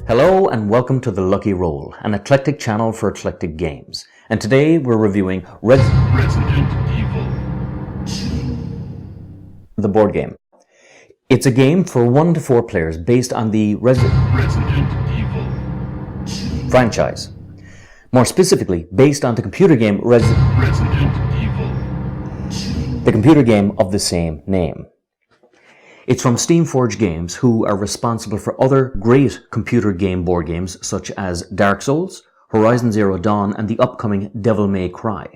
Hello and welcome to The Lucky Roll, an eclectic channel for eclectic games. And today we're reviewing Resident Evil 2, the board game. It's a game for 1 to 4 players based on the Resident Evil 2 franchise. More specifically, based on the computer game Resident Evil 2, the computer game of the same name. It's from Steamforged Games, who are responsible for other great computer game board games such as Dark Souls, Horizon Zero Dawn, and the upcoming Devil May Cry.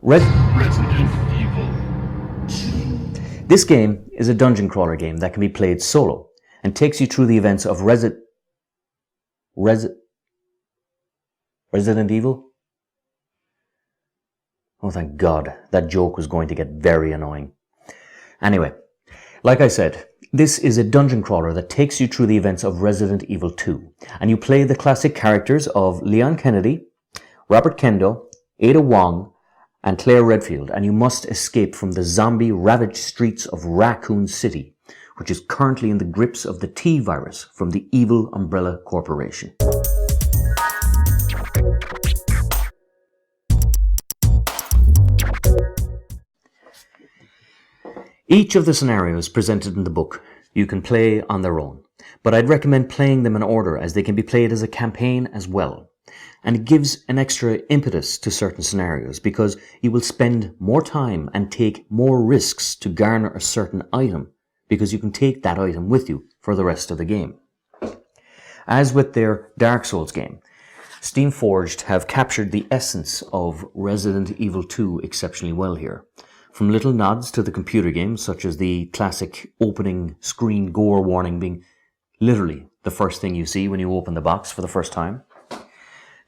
Resident Evil 2. This game is a dungeon crawler game that can be played solo and takes you through the events of Resident Evil? Oh, thank God, that joke was going to get very annoying. Anyway, like I said, this is a dungeon crawler that takes you through the events of Resident Evil 2, and you play the classic characters of Leon Kennedy, Robert Kendo, Ada Wong, and Claire Redfield, and you must escape from the zombie-ravaged streets of Raccoon City, which is currently in the grips of the T-virus from the evil Umbrella Corporation. Each of the scenarios presented in the book you can play on their own, but I'd recommend playing them in order as they can be played as a campaign as well. And it gives an extra impetus to certain scenarios because you will spend more time and take more risks to garner a certain item because you can take that item with you for the rest of the game. As with their Dark Souls game, Steamforged have captured the essence of Resident Evil 2 exceptionally well here. From little nods to the computer game, such as the classic opening screen gore warning being literally the first thing you see when you open the box for the first time,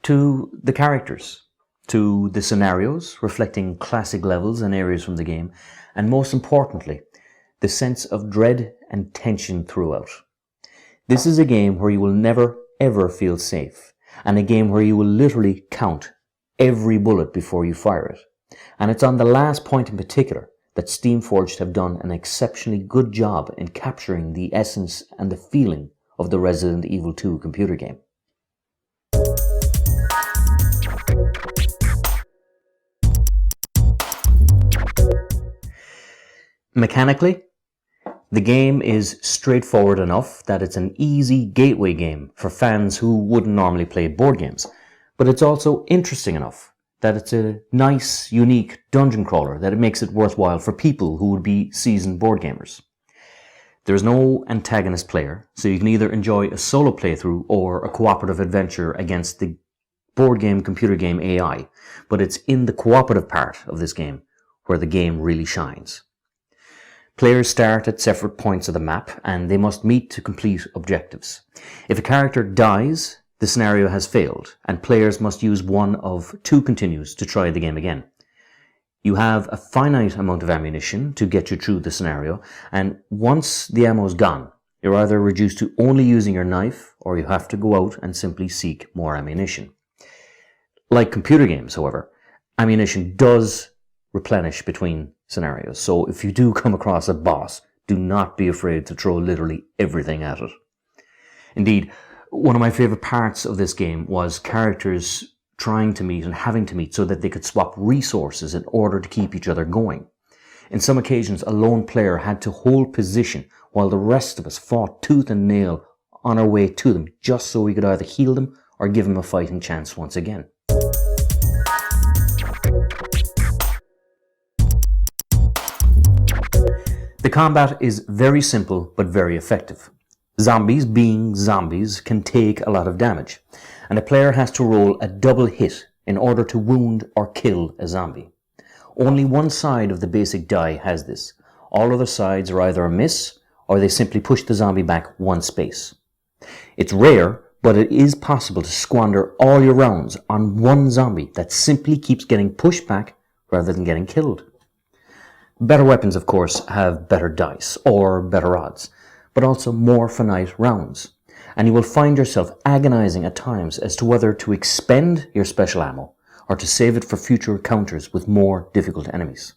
to the characters, to the scenarios reflecting classic levels and areas from the game, and most importantly, the sense of dread and tension throughout. This is a game where you will never ever feel safe, and a game where you will literally count every bullet before you fire it. And it's on the last point in particular that Steamforged have done an exceptionally good job in capturing the essence and the feeling of the Resident Evil 2 computer game. Mechanically, the game is straightforward enough that it's an easy gateway game for fans who wouldn't normally play board games, but it's also interesting enough that it's a nice, unique dungeon crawler that it makes it worthwhile for people who would be seasoned board gamers. There's no antagonist player, so you can either enjoy a solo playthrough or a cooperative adventure against the board game, computer game AI, but it's in the cooperative part of this game where the game really shines. Players start at separate points of the map and they must meet to complete objectives. If a character dies, the scenario has failed, and players must use one of 2 continues to try the game again. You have a finite amount of ammunition to get you through the scenario, and once the ammo's gone, you're either reduced to only using your knife, or you have to go out and simply seek more ammunition. Like computer games, however, ammunition does replenish between scenarios, so if you do come across a boss, do not be afraid to throw literally everything at it. Indeed, one of my favorite parts of this game was characters trying to meet and having to meet so that they could swap resources in order to keep each other going. In some occasions, a lone player had to hold position while the rest of us fought tooth and nail on our way to them just so we could either heal them or give them a fighting chance once again. The combat is very simple but very effective. Zombies, being zombies, can take a lot of damage, and a player has to roll a double hit in order to wound or kill a zombie. Only one side of the basic die has this. All other sides are either a miss, or they simply push the zombie back 1 space. It's rare, but it is possible to squander all your rounds on one zombie that simply keeps getting pushed back rather than getting killed. Better weapons, of course, have better dice, or better odds, but also more finite rounds, and you will find yourself agonizing at times as to whether to expend your special ammo or to save it for future encounters with more difficult enemies.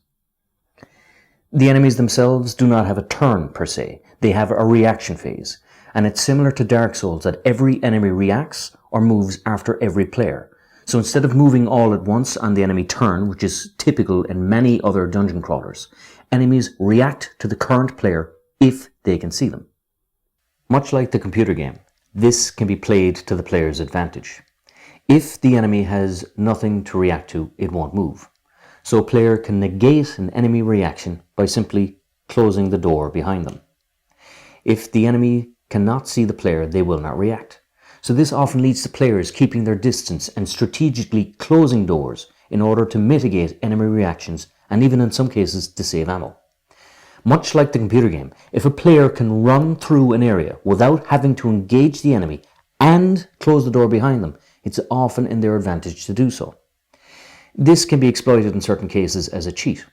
The enemies themselves do not have a turn per se, they have a reaction phase, And it's similar to Dark Souls that every enemy reacts or moves after every player. So instead of moving all at once on the enemy turn, which is typical in many other dungeon crawlers, enemies react to the current player if they can see them. Much like the computer game, this can be played to the player's advantage. If the enemy has nothing to react to, it won't move. So a player can negate an enemy reaction by simply closing the door behind them. If the enemy cannot see the player, they will not react. So this often leads to players keeping their distance and strategically closing doors in order to mitigate enemy reactions and even in some cases to save ammo. Much like the computer game, if a player can run through an area without having to engage the enemy and close the door behind them, it's often in their advantage to do so. This can be exploited in certain cases as a cheat.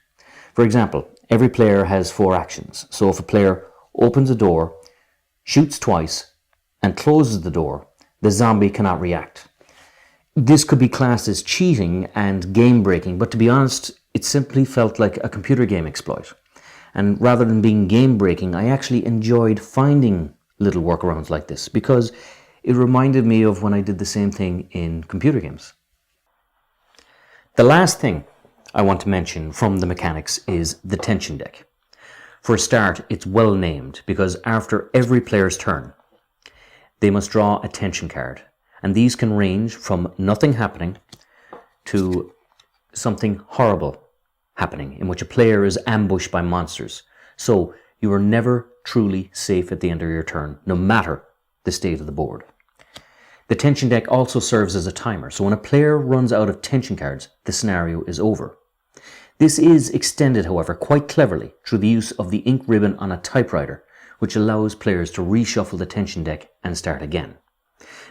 For example, every player has 4 actions, so if a player opens a door, shoots twice, and closes the door, the zombie cannot react. This could be classed as cheating and game breaking, but to be honest, it simply felt like a computer game exploit. And rather than being game breaking, I actually enjoyed finding little workarounds like this because it reminded me of when I did the same thing in computer games. The last thing I want to mention from the mechanics is the tension deck. For a start, it's well named because after every player's turn, they must draw a tension card. And these can range from nothing happening to something horrible happening in which a player is ambushed by monsters. So you are never truly safe at the end of your turn, no matter the state of the board. The tension deck also serves as a timer, so when a player runs out of tension cards, the scenario is over. This is extended, however, quite cleverly through the use of the ink ribbon on a typewriter, which allows players to reshuffle the tension deck and start again.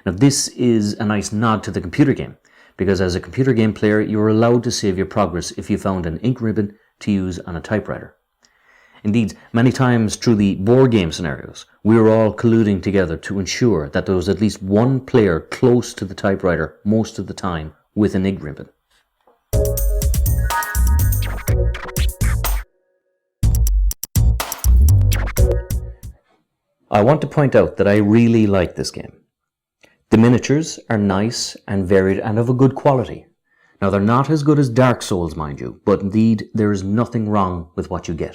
Now this is a nice nod to the computer game, because as a computer game player, you're allowed to save your progress if you found an ink ribbon to use on a typewriter. Indeed, many times through the board game scenarios, we were all colluding together to ensure that there was at least one player close to the typewriter most of the time with an ink ribbon. I want to point out that I really like this game. The miniatures are nice and varied and of a good quality. Now they're not as good as Dark Souls, mind you, but indeed there is nothing wrong with what you get.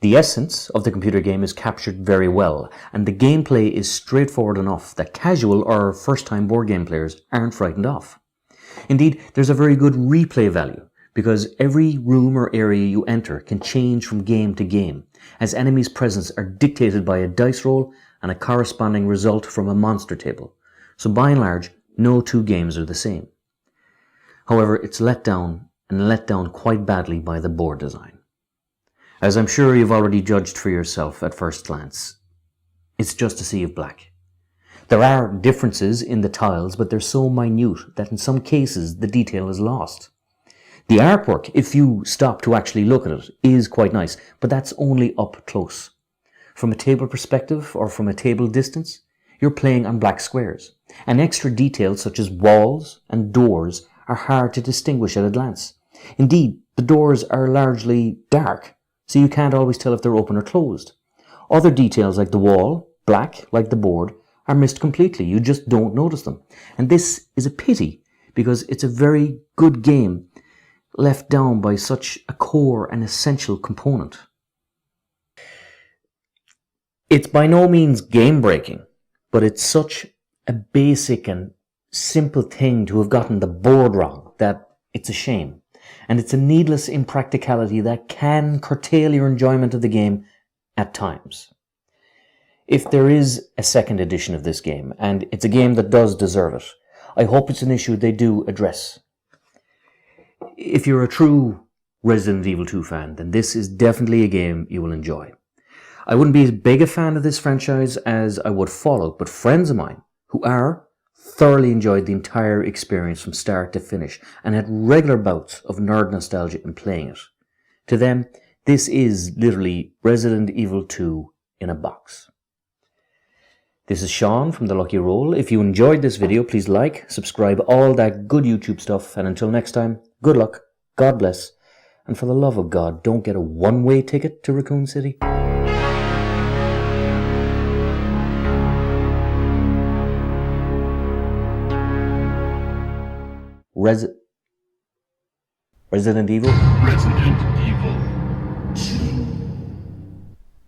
The essence of the computer game is captured very well, and the gameplay is straightforward enough that casual or first-time board game players aren't frightened off. Indeed, there's a very good replay value, because every room or area you enter can change from game to game, as enemies' presence are dictated by a dice roll and a corresponding result from a monster table. So by and large, no 2 games are the same. However, it's let down quite badly by the board design. As I'm sure you've already judged for yourself at first glance, it's just a sea of black. There are differences in the tiles, but they're so minute that in some cases the detail is lost. The artwork, if you stop to actually look at it, is quite nice, but that's only up close. From a table perspective or from a table distance, you're playing on black squares, and extra details such as walls and doors are hard to distinguish at a glance. Indeed, the doors are largely dark, so you can't always tell if they're open or closed. Other details like the wall, black like the board, are missed completely. You just don't notice them. And this is a pity, because it's a very good game left down by such a core and essential component. It's by no means game-breaking, but it's such a basic and simple thing to have gotten the board wrong that it's a shame. And it's a needless impracticality that can curtail your enjoyment of the game at times. If there is a second edition of this game, and it's a game that does deserve it, I hope it's an issue they do address. If you're a true Resident Evil 2 fan, then this is definitely a game you will enjoy. I wouldn't be as big a fan of this franchise as I would Fallout, but friends of mine who are thoroughly enjoyed the entire experience from start to finish and had regular bouts of nerd nostalgia in playing it. To them, this is literally Resident Evil 2 in a box. This is Sean from The Lucky Roll. If you enjoyed this video, please like, subscribe, all that good YouTube stuff, and until next time, good luck, God bless, and for the love of God, don't get a one-way ticket to Raccoon City. Resident Evil? Resident Evil.